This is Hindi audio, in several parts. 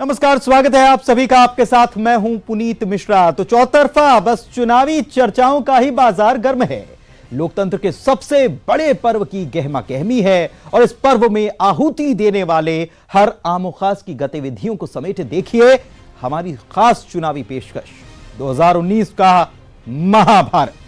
नमस्कार, स्वागत है आप सभी का। आपके साथ मैं हूं पुनीत मिश्रा। तो चौतरफा बस चुनावी चर्चाओं का ही बाजार गर्म है। लोकतंत्र के सबसे बड़े पर्व की गहमा गहमी है और इस पर्व में आहुति देने वाले हर आमो खास की गतिविधियों को समेटे देखिए हमारी खास चुनावी पेशकश 2019 का महाभारत।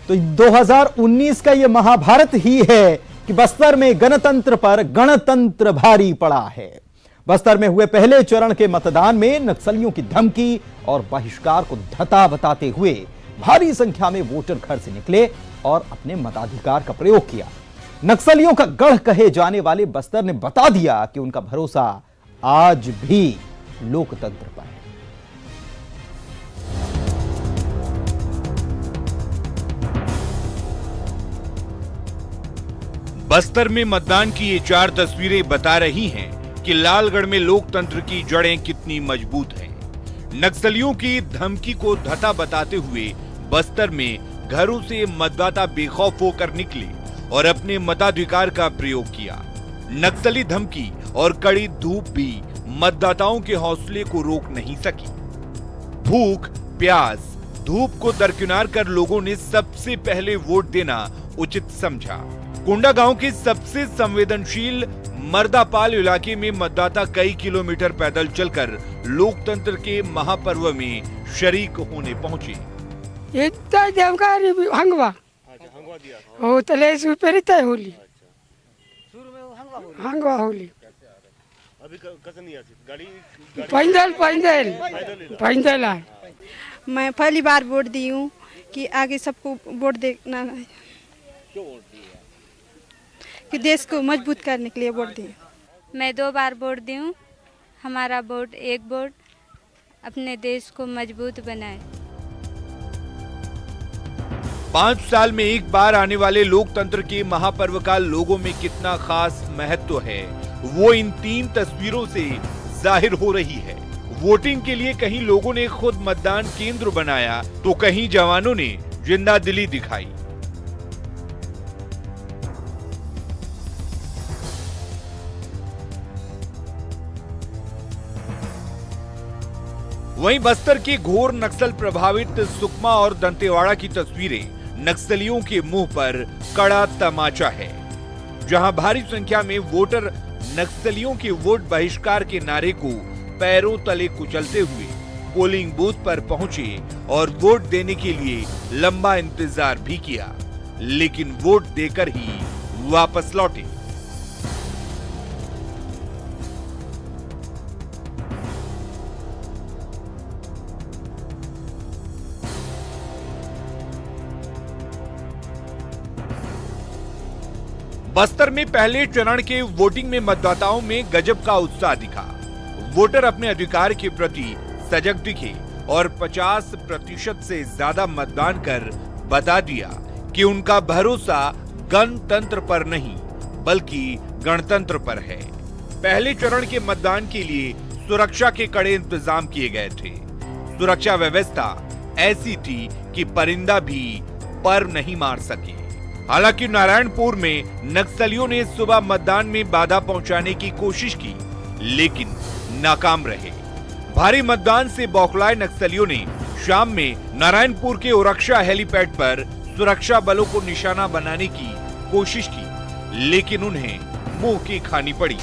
तो 2019 का यह महाभारत ही है कि बस्तर में गणतंत्र पर गणतंत्र भारी पड़ा है। बस्तर में हुए पहले चरण के मतदान में नक्सलियों की धमकी और बहिष्कार को धता बताते हुए भारी संख्या में वोटर घर से निकले और अपने मताधिकार का प्रयोग किया। नक्सलियों का गढ़ कहे जाने वाले बस्तर ने बता दिया कि उनका भरोसा आज भी लोकतंत्र पर है। बस्तर में मतदान की ये 4 तस्वीरें बता रही हैं कि लालगढ़ में लोकतंत्र की जड़ें कितनी मजबूत हैं। नक्सलियों की धमकी को धता बताते हुए बस्तर में घरों से मतदाता बेखौफ होकर निकले और अपने मताधिकार का प्रयोग किया। नक्सली धमकी और कड़ी धूप भी मतदाताओं के हौसले को रोक नहीं सकी। भूख, प्यास, धूप को दरकिनार कर लोगों ने सबसे पहले वोट देना उचित समझा। कुंडा गांव के सबसे संवेदनशील मर्दापाल इलाके में मतदाता कई किलोमीटर पैदल चलकर लोकतंत्र के महापर्व में शरीक होने पहुंचे। इतना जानकारी हंगवा हो तले सुपरिता होली हंगवा होली अभी कैसे नहीं आती गाड़ी पैदल पैदल पैदल आए। मैं पहली बार वोट दी हूँ कि आगे सबको वोट देना है। क्यों वोट दी है? कि देश को मजबूत करने के लिए वोट दी। मैं 2 बार वोट दी हूँ। हमारा वोट एक वोट अपने देश को मजबूत बनाए। 5 साल में एक बार आने वाले लोकतंत्र के महापर्व का लोगों में कितना खास महत्व है वो इन 3 तस्वीरों से जाहिर हो रही है। वोटिंग के लिए कहीं लोगों ने खुद मतदान केंद्र बनाया तो कहीं जवानों ने जिंदादिली दिखाई। वहीं बस्तर के घोर नक्सल प्रभावित सुकमा और दंतेवाड़ा की तस्वीरें नक्सलियों के मुंह पर कड़ा तमाचा है, जहां भारी संख्या में वोटर नक्सलियों के वोट बहिष्कार के नारे को पैरों तले कुचलते हुए पोलिंग बूथ पर पहुंचे और वोट देने के लिए लंबा इंतजार भी किया, लेकिन वोट देकर ही वापस लौटे। बस्तर में पहले चरण के वोटिंग में मतदाताओं में गजब का उत्साह दिखा। वोटर अपने अधिकार के प्रति सजग दिखे और 50% से ज्यादा मतदान कर बता दिया कि उनका भरोसा गणतंत्र पर नहीं बल्कि गणतंत्र पर है। पहले चरण के मतदान के लिए सुरक्षा के कड़े इंतजाम किए गए थे। सुरक्षा व्यवस्था ऐसी थी कि परिंदा भी पर नहीं मार सके। हालांकि नारायणपुर में नक्सलियों ने सुबह मतदान में बाधा पहुंचाने की कोशिश की, लेकिन नाकाम रहे। भारी मतदान से बौखलाए नक्सलियों ने शाम में नारायणपुर के ओरक्षा हेलीपैड पर सुरक्षा बलों को निशाना बनाने की कोशिश की, लेकिन उन्हें मुंह की खानी पड़ी।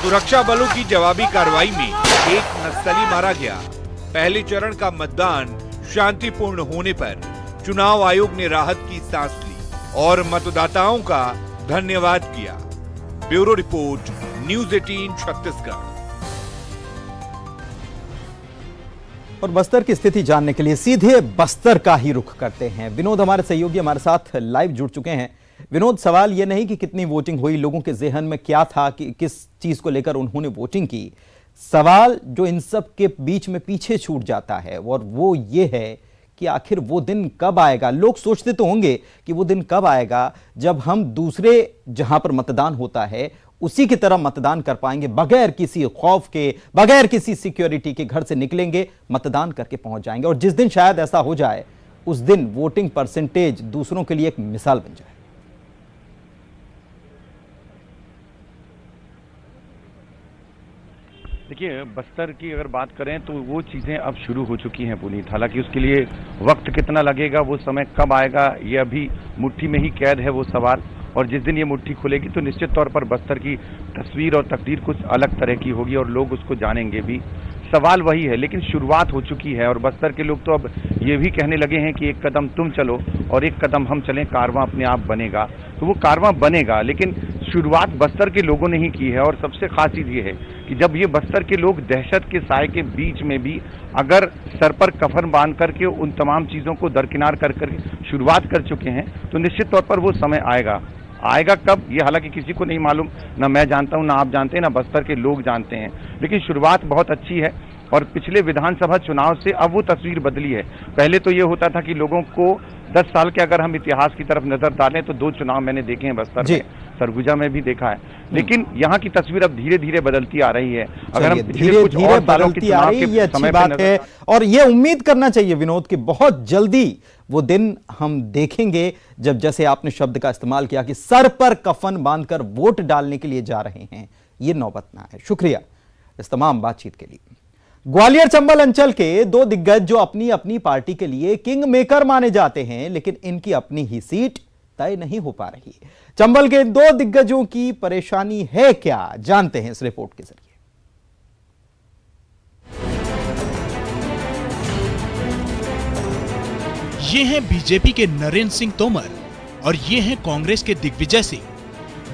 सुरक्षा बलों की जवाबी कार्रवाई में एक नक्सली मारा गया। पहले चरण का मतदान शांतिपूर्ण होने पर चुनाव आयोग ने राहत की सांस ली और मतदाताओं का धन्यवाद किया। Bureau report, news 18 Chhattisgarh. और बस्तर की स्थिति जानने के लिए सीधे बस्तर का ही रुख करते हैं। विनोद हमारे सहयोगी हमारे साथ लाइव जुड़ चुके हैं। विनोद, सवाल यह नहीं कि कितनी वोटिंग हुई, लोगों के जहन में क्या था, कि किस चीज को लेकर उन्होंने वोटिंग की। सवाल जो इन सब के बीच में पीछे छूट जाता है और वो ये है कि आखिर वो दिन कब आएगा। लोग सोचते तो होंगे कि वो दिन कब आएगा जब हम दूसरे जहां पर मतदान होता है उसी की तरह मतदान कर पाएंगे, बगैर किसी खौफ के, बगैर किसी सिक्योरिटी के घर से निकलेंगे, मतदान करके पहुंच जाएंगे। और जिस दिन शायद ऐसा हो जाए, उस दिन वोटिंग परसेंटेज दूसरों के लिए एक मिसाल बन जाए। देखिए, बस्तर की अगर बात करें तो वो चीज़ें अब शुरू हो चुकी हैं पुनीत। हालांकि उसके लिए वक्त कितना लगेगा, वो समय कब आएगा, ये अभी मुट्ठी में ही कैद है वो सवाल। और जिस दिन ये मुट्ठी खुलेगी तो निश्चित तौर पर बस्तर की तस्वीर और तकदीर कुछ अलग तरह की होगी और लोग उसको जानेंगे भी। सवाल वही है, लेकिन शुरुआत हो चुकी है और बस्तर के लोग तो अब ये भी कहने लगे हैं कि एक कदम तुम चलो और एक कदम हम चलें, कारवां अपने आप बनेगा। तो वो कारवां बनेगा, लेकिन शुरुआत बस्तर के लोगों ने ही की है। और सबसे खास चीज़ ये है कि जब ये बस्तर के लोग दहशत के साए के बीच में भी अगर सर पर कफन बांध करके उन तमाम चीज़ों को दरकिनार कर शुरुआत कर चुके हैं, तो निश्चित तौर पर वो समय आएगा। आएगा कब, ये हालांकि किसी को नहीं मालूम, ना मैं जानता हूं, ना आप जानते हैं, ना बस्तर के लोग जानते हैं। लेकिन शुरुआत बहुत अच्छी है और पिछले विधानसभा चुनाव से अब वो तस्वीर बदली है। पहले तो ये होता था कि लोगों को 10 साल के अगर हम इतिहास की तरफ नजर डालें तो 2 चुनाव मैंने देखे हैं बस्तर में, सरगुजा में भी देखा है। लेकिन यहाँ की तस्वीर अब धीरे धीरे बदलती आ रही है। अगर हम धीरे धीरे बदलती आ रही है, ये अच्छी बात है। और ये उम्मीद करना चाहिए विनोद कि बहुत जल्दी वो दिन हम देखेंगे जब, जैसे आपने शब्द का इस्तेमाल किया कि सर पर कफन बांधकर वोट डालने के लिए जा रहे हैं, ये नौबत ना है। शुक्रिया इस तमाम बातचीत के लिए। ग्वालियर चंबल अंचल के 2 दिग्गज जो अपनी अपनी पार्टी के लिए किंग मेकर माने जाते हैं, लेकिन इनकी अपनी ही सीट तय नहीं हो पा रही। चंबल के 2 दिग्गजों की परेशानी है क्या, जानते हैं इस रिपोर्ट के जरिए। ये हैं बीजेपी के नरेंद्र सिंह तोमर और ये हैं कांग्रेस के दिग्विजय सिंह।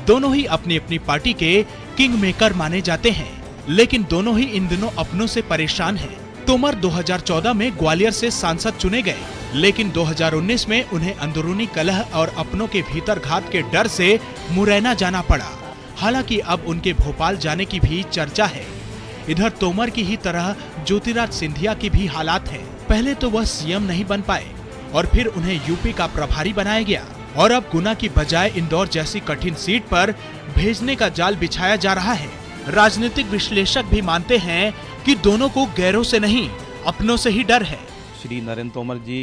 दोनों ही अपनी अपनी पार्टी के किंग मेकर माने जाते हैं, लेकिन दोनों ही इन दिनों अपनों से परेशान हैं। तोमर 2014 में ग्वालियर से सांसद चुने गए, लेकिन 2019 में उन्हें अंदरूनी कलह और अपनों के भीतर घात के डर से मुरैना जाना पड़ा। हालांकि अब उनके भोपाल जाने की भी चर्चा है। इधर तोमर की ही तरह ज्योतिराज सिंधिया की भी हालात है। पहले तो वह सीएम नहीं बन पाए और फिर उन्हें यूपी का प्रभारी बनाया गया और अब गुना की बजाय इंदौर जैसी कठिन सीट पर भेजने का जाल बिछाया जा रहा है। राजनीतिक विश्लेषक भी मानते हैं कि दोनों को गैरों से नहीं, अपनों से ही डर है। श्री नरेंद्र तोमर जी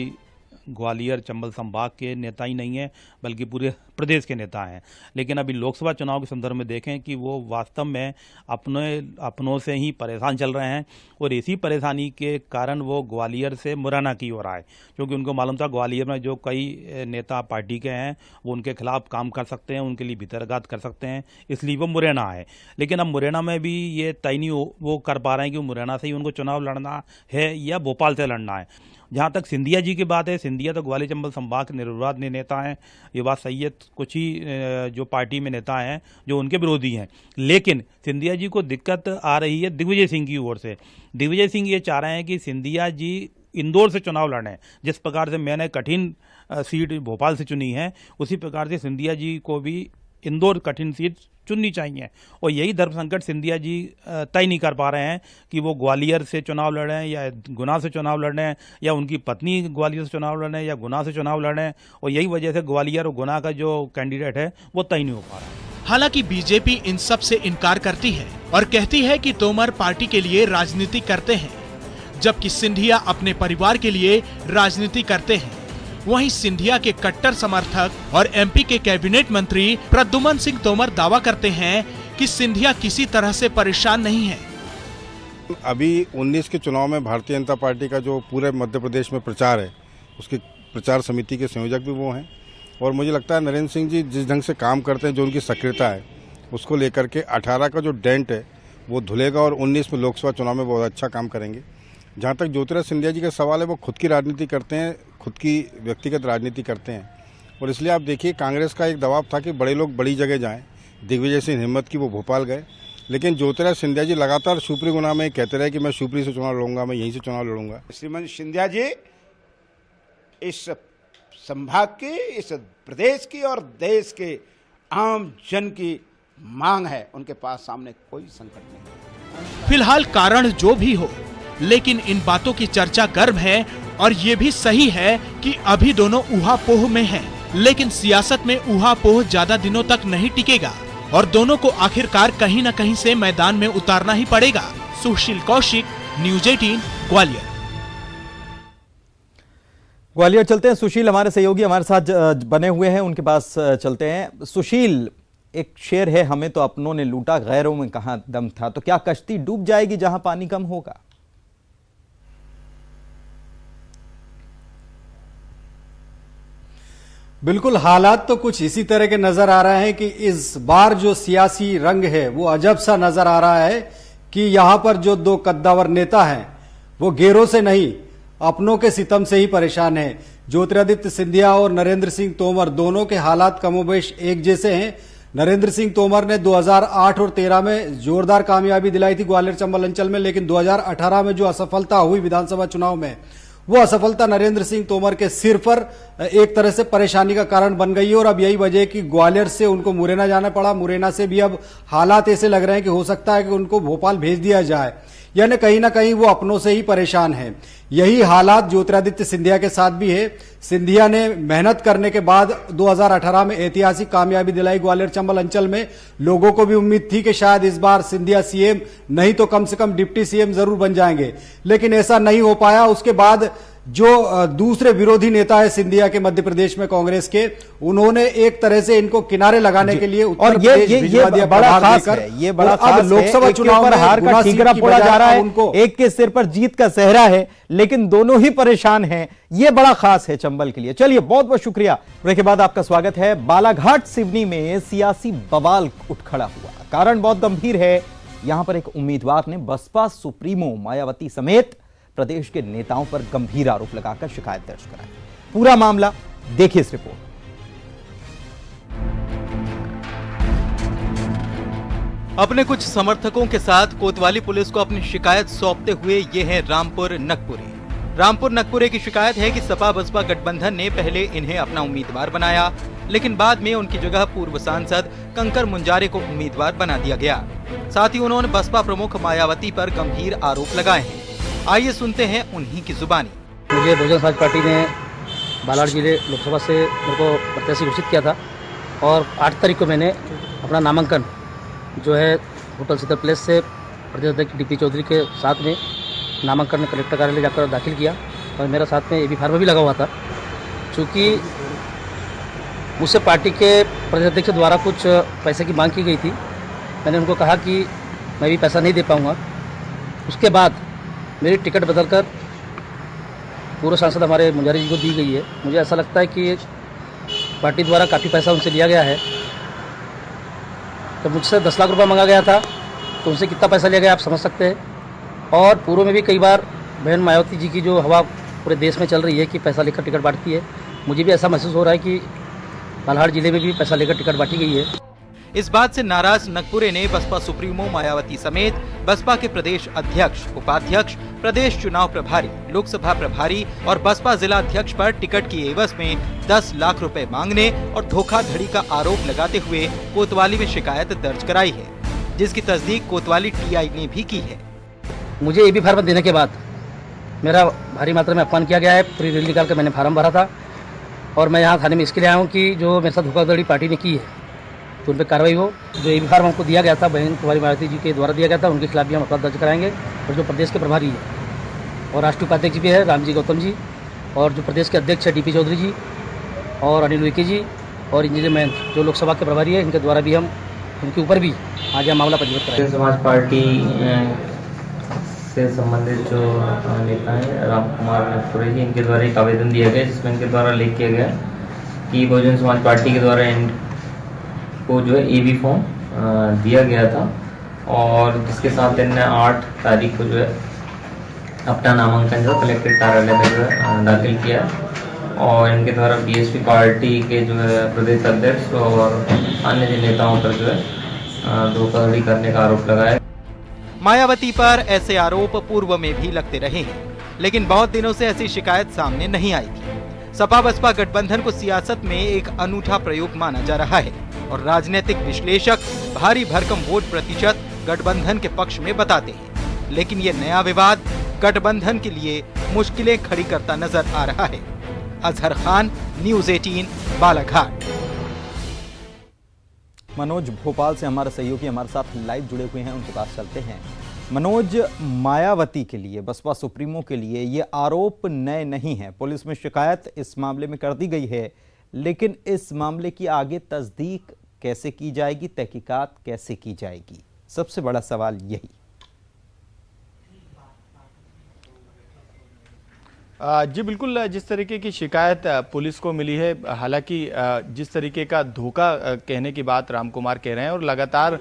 ग्वालियर चंबल संभाग के नेता ही नहीं है, बल्कि पूरे प्रदेश के नेता हैं। लेकिन अभी लोकसभा चुनाव के संदर्भ में देखें कि वो वास्तव में अपनों से ही परेशान चल रहे हैं और इसी परेशानी के कारण वो ग्वालियर से मुरैना की ओर आए, क्योंकि उनको मालूम था ग्वालियर में जो कई नेता पार्टी के हैं वो उनके खिलाफ काम कर सकते हैं, उनके लिए भीतरघात कर सकते हैं, इसलिए वो मुरैना आए। लेकिन अब मुरैना में भी ये तय नहीं वो कर पा रहे हैं कि मुरैना से ही उनको चुनाव लड़ना है या भोपाल से लड़ना है। जहाँ तक सिंधिया जी की बात है, सिंधिया तो ग्वालियर चंबल संभाग के निर्विवाद नेता हैं, ये बात सही है। कुछ ही जो पार्टी में नेता हैं जो उनके विरोधी हैं, लेकिन सिंधिया जी को दिक्कत आ रही है दिग्विजय सिंह की ओर से। दिग्विजय सिंह ये चाह रहे हैं कि सिंधिया जी इंदौर से चुनाव लड़ें। जिस प्रकार से मैंने कठिन सीट भोपाल से चुनी है, उसी प्रकार से सिंधिया जी को भी इंदौर कठिन सीट चुननी चाहिए। और यही धर्म संकट सिंधिया जी तय नहीं कर पा रहे हैं कि वो ग्वालियर से चुनाव लड़ें या गुना से चुनाव लड़ें, या उनकी पत्नी ग्वालियर से चुनाव लड़ें या गुना से चुनाव लड़ें। और यही वजह से ग्वालियर और गुना का जो कैंडिडेट है वो तय नहीं हो पा रहा है। हालांकि बीजेपी इन सब से इनकार करती है और कहती है कि तोमर पार्टी के लिए राजनीति करते हैं, जबकि सिंधिया अपने परिवार के लिए राजनीति करते हैं। वहीं सिंधिया के कट्टर समर्थक और एमपी के कैबिनेट मंत्री प्रद्युमन सिंह तोमर दावा करते हैं कि सिंधिया किसी तरह से परेशान नहीं है। अभी 19 के चुनाव में भारतीय जनता पार्टी का जो पूरे मध्य प्रदेश में प्रचार है, उसकी प्रचार समिति के संयोजक भी वो हैं। और मुझे लगता है नरेंद्र सिंह जी जिस ढंग से काम करते हैं, जो उनकी सक्रियता है, उसको लेकर के 18 का जो डेंट है वो धुलेगा और 19 में लोकसभा चुनाव में बहुत अच्छा काम करेंगे। जहाँ तक ज्योतिराज सिंधिया जी का सवाल है, वो खुद की राजनीति करते हैं, खुद की व्यक्तिगत राजनीति करते हैं। और इसलिए आप देखिए, कांग्रेस का एक दबाव था कि बड़े लोग बड़ी जगह जाएं। दिग्विजय सिंह हिम्मत की वो भोपाल गए, लेकिन ज्योतिराज सिंधिया जी लगातार शिवपुरी गुना में कहते रहे कि मैं शिवपुरी से चुनाव लड़ूंगा, मैं यहीं से चुनाव लड़ूंगा। श्रीमान सिंधिया जी इस संभाग की, इस प्रदेश की और देश के आम जन की मांग है, उनके पास सामने कोई संकट नहीं। फिलहाल कारण जो भी हो, लेकिन इन बातों की चर्चा गर्म है और ये भी सही है कि अभी दोनों ऊहापोह में हैं। लेकिन सियासत में ऊहापोह ज्यादा दिनों तक नहीं टिकेगा। और दोनों को आखिरकार कहीं न कहीं से मैदान में उतारना ही पड़ेगा। सुशील कौशिक, न्यूज 18, ग्वालियर। ग्वालियर चलते हैं। सुशील हमारे सहयोगी हमारे साथ बने हुए हैं, उनके पास चलते हैं। सुशील, एक शेर है, हमें तो अपनों ने लूटा, गैरों में कहां दम था। तो क्या कश्ती डूब जाएगी जहां पानी कम होगा? बिल्कुल, हालात तो कुछ इसी तरह के नजर आ रहे हैं कि इस बार जो सियासी रंग है वो अजब सा नजर आ रहा है कि यहां पर जो दो कद्दावर नेता हैं वो गैरों से नहीं, अपनों के सितम से ही परेशान हैं। ज्योतिरादित्य सिंधिया और नरेंद्र सिंह तोमर दोनों के हालात कमोबेश एक जैसे हैं। नरेंद्र सिंह तोमर ने 2008 और 13 में जोरदार कामयाबी दिलाई थी ग्वालियर चंबल अंचल में, लेकिन 2018 में जो असफलता हुई विधानसभा चुनाव में, वो असफलता नरेंद्र सिंह तोमर के सिर पर एक तरह से परेशानी का कारण बन गई है। और अब यही वजह है कि ग्वालियर से उनको मुरैना जाना पड़ा। मुरैना से भी अब हालात ऐसे लग रहे हैं कि हो सकता है कि उनको भोपाल भेज दिया जाए, यानी कहीं ना कहीं वो अपनों से ही परेशान हैं। यही हालात ज्योतिरादित्य सिंधिया के साथ भी है। सिंधिया ने मेहनत करने के बाद 2018 में ऐतिहासिक कामयाबी दिलाई ग्वालियर चंबल अंचल में। लोगों को भी उम्मीद थी कि शायद इस बार सिंधिया सीएम नहीं तो कम से कम डिप्टी सीएम जरूर बन जाएंगे, लेकिन ऐसा नहीं हो पाया। उसके बाद जो दूसरे विरोधी नेता है सिंधिया के मध्य प्रदेश में कांग्रेस के, उन्होंने एक तरह से इनको किनारे लगाने के लिए उत्तर प्रदेश भिजवा दिया। बड़ा खास है, ये बड़ा खास है। लोकसभा चुनाव में हार का ठीकरा फोड़ा जा रहा है, उनको एक के सिर पर जीत का सेहरा है, लेकिन दोनों ही परेशान हैं। ये बड़ा खास है चंबल के लिए। चलिए, बहुत बहुत शुक्रिया। ब्रेक के बाद आपका स्वागत है। बालाघाट सिवनी में सियासी बवाल उठ खड़ा हुआ। कारण बहुत गंभीर है। यहां पर एक उम्मीदवार ने बसपा सुप्रीमो मायावती समेत प्रदेश के नेताओं पर गंभीर आरोप लगाकर शिकायत दर्ज कराई। पूरा मामला देखिए इस रिपोर्ट। अपने कुछ समर्थकों के साथ कोतवाली पुलिस को अपनी शिकायत सौंपते हुए ये हैं रामपुर नकपुरे। रामपुर नकपुरे की शिकायत है कि सपा बसपा गठबंधन ने पहले इन्हें अपना उम्मीदवार बनाया, लेकिन बाद में उनकी जगह पूर्व सांसद कंकर मुंजारे को उम्मीदवार बना दिया गया। साथ ही उन्होंने बसपा प्रमुख मायावती पर गंभीर आरोप लगाए हैं। आइए सुनते हैं उन्हीं की जुबानी। मुझे बहुजन समाज पार्टी ने बालाघाट जिले लोकसभा से मेरे को प्रत्याशी घोषित किया था और 8 तारीख को मैंने अपना नामांकन जो है होटल शीतल प्लेस से प्रदेश अध्यक्ष डीपी चौधरी के साथ में नामांकन कलेक्टर कार्यालय जाकर दाखिल किया और मेरा साथ में एबी फार्म भी लगा हुआ था। चूँकि मुझसे पार्टी के प्रदेश अध्यक्ष द्वारा कुछ पैसे की मांग की गई थी, मैंने उनको कहा कि मैं भी पैसा नहीं दे पाऊँगा। उसके बाद मेरी टिकट बदलकर पूर्व सांसद हमारे मुंजारी जी को दी गई है। मुझे ऐसा लगता है कि पार्टी द्वारा काफ़ी पैसा उनसे लिया गया है। तो मुझसे 10 लाख रुपया मांगा गया था, तो उनसे कितना पैसा लिया गया आप समझ सकते हैं। और पूर्व में भी कई बार बहन मायावती जी की जो हवा पूरे देश में चल रही है कि पैसा लेकर टिकट बांटती है, मुझे भी ऐसा महसूस हो रहा है कि बालाघाट जिले में भी पैसा लेकर टिकट बांटी गई है। इस बात से नाराज नकपुरे ने बसपा सुप्रीमो मायावती समेत बसपा के प्रदेश अध्यक्ष, उपाध्यक्ष, प्रदेश चुनाव प्रभारी, लोकसभा प्रभारी और बसपा जिला अध्यक्ष पर टिकट की एवज में 10 लाख रुपए मांगने और धोखाधड़ी का आरोप लगाते हुए कोतवाली में शिकायत दर्ज कराई है, जिसकी तस्दीक कोतवाली टीआई ने भी की है। मुझे एबी फार्म देने के बाद मेरा भारी मात्रा में अपमान किया गया है। पूरी रैली निकाल कर मैंने फार्म भरा था और मैं यहाँ थाने में इसके लिए आया हूँ कि जो मेरे साथ धोखाधड़ी पार्टी ने की है तो उन पर कार्रवाई हो। जो एबी फार्म हमको दिया गया था बहन कुमारी मायावती जी के द्वारा दिया गया था, उनके खिलाफ भी हम अपराध दर्ज कराएंगे। और जो प्रदेश के प्रभारी है और राष्ट्रीय उपाध्यक्ष भी है राम जी गौतम जी, और जो प्रदेश के अध्यक्ष है डीपी चौधरी जी और अनिल उइके जी और इंजीनियर महंत जो लोकसभा के प्रभारी है, इनके द्वारा भी हम इनके ऊपर भी आज यह मामला पंजीबद्ध कराएंगे। समाज पार्टी से संबंधित जो नेता हैं राम कुमार नकपुरे जी, इनके द्वारा एक आवेदन दिया गया जिसमें इनके द्वारा लिख किया गया कि बहुजन समाज पार्टी के द्वारा को जो है एबी फॉर्म दिया गया था और जिसके साथ इनने 8 तारीख को जो है अपना नामांकन जो कलेक्टर कार्यालय में जो है दाखिल किया और इनके द्वारा बीएसपी पार्टी के जो है प्रदेश अध्यक्ष और अन्य जो नेताओं पर जो है धोखाधड़ी करने का आरोप लगाया। मायावती पर ऐसे आरोप पूर्व में भी लगते रहे हैं, लेकिन बहुत दिनों से ऐसी शिकायत सामने नहीं आई थी। सपा बसपा गठबंधन को सियासत में एक अनूठा प्रयोग माना जा रहा है और राजनीतिक विश्लेषक भारी भरकम वोट प्रतिशत गठबंधन के पक्ष में बताते हैं, लेकिन ये नया विवाद गठबंधन के लिए मुश्किलें खड़ी करता नजर आ रहा है। अजहर खान, न्यूज 18, बालाघाट। मनोज भोपाल से हमारे सहयोगी हमारे साथ लाइव जुड़े हुए हैं, उनके पास चलते हैं। मनोज, मायावती के लिए, बसपा सुप्रीमो के लिए ये आरोप नए नहीं है। पुलिस में शिकायत इस मामले में कर दी गई है, लेकिन इस मामले की आगे तस्दीक कैसे की जाएगी, तहकीकात कैसे की जाएगी, सबसे बड़ा सवाल यही। जी बिल्कुल, जिस तरीके की शिकायत पुलिस को मिली है, हालांकि जिस तरीके का धोखा कहने की बात राम कुमार कह रहे हैं और लगातार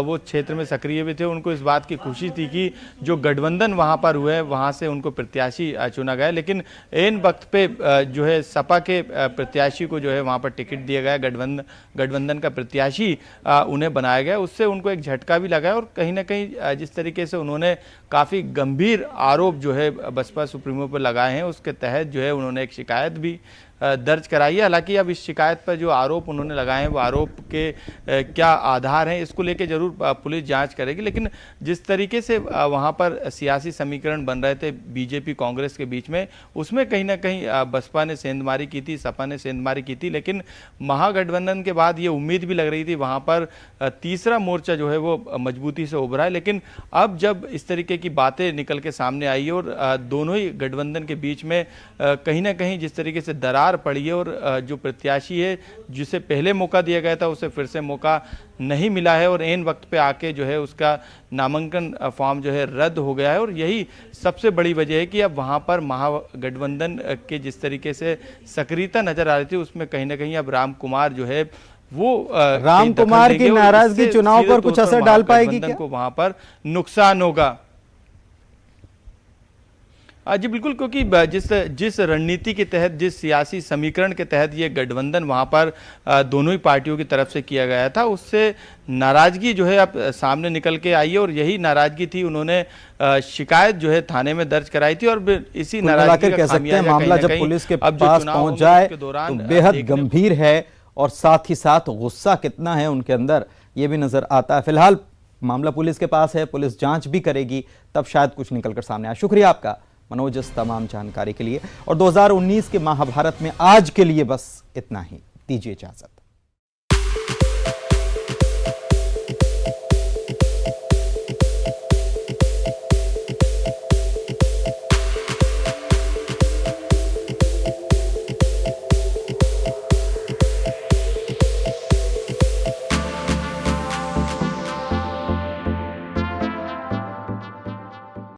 वो क्षेत्र में सक्रिय भी थे, उनको इस बात की खुशी थी कि जो गठबंधन वहां पर हुए है वहां से उनको प्रत्याशी चुना गया, लेकिन ऐन वक्त पे जो है सपा के प्रत्याशी को जो है वहां पर टिकट दिया गया, गठबंधन का प्रत्याशी उन्हें बनाया गया। उससे उनको एक झटका भी लगा और कहीं ना कहीं जिस तरीके से उन्होंने काफ़ी गंभीर आरोप जो है बसपा सुप्रीमो पर लगाए हैं, उसके तहत जो है उन्होंने एक शिकायत भी दर्ज कराई है। हालांकि अब इस शिकायत पर जो आरोप उन्होंने लगाए हैं वो आरोप के क्या आधार हैं, इसको लेके जरूर पुलिस जांच करेगी, लेकिन जिस तरीके से वहां पर सियासी समीकरण बन रहे थे बीजेपी कांग्रेस के बीच में, उसमें कहीं ना कहीं बसपा ने सेंधमारी की थी, सपा ने सेंधमारी की थी, लेकिन महागठबंधन के बाद ये उम्मीद भी लग रही थी वहां पर तीसरा मोर्चा जो है वो मजबूती से उभरा है। लेकिन अब जब इस तरीके की बातें निकल के सामने आई और दोनों ही गठबंधन के बीच में कहीं ना कहीं जिस तरीके से दरार पड़ी है और जो प्रत्याशी है जिसे पहले मौका दिया गया था उसे फिर से मौका नहीं मिला है और ऐन वक्त पे आके जो है उसका नामांकन फॉर्म जो है रद्द हो गया है, और यही सबसे बड़ी वजह है कि अब वहां पर महागठबंधन के जिस तरीके से सक्रियता नजर आ रही थी उसमें कहीं ना कहीं अब राम कुमार जो है वो राम कुमार की नाराजगी चुनाव पर कुछ असर डाल पाएगी क्या? को वहां पर नुकसान होगा। जी बिल्कुल, क्योंकि जिस रणनीति के तहत, जिस सियासी समीकरण के तहत ये गठबंधन वहां पर दोनों ही पार्टियों की तरफ से किया गया था, उससे नाराजगी जो है अब सामने निकल के आई है और यही नाराजगी थी। उन्होंने शिकायत जो है थाने में दर्ज कराई थी और इसी नाराजगी कह सकते हैं मामला जब पुलिस के पास पहुंच जाए तो बेहद गंभीर है और साथ ही साथ गुस्सा कितना है उनके अंदर ये भी नजर आता है। फिलहाल मामला पुलिस के पास है, पुलिस जांच भी करेगी, तब शायद कुछ निकलकर सामने आए। शुक्रिया आपका मनोज इस तमाम जानकारी के लिए, और 2019 के महाभारत में आज के लिए बस इतना ही। दीजिए इजाजत।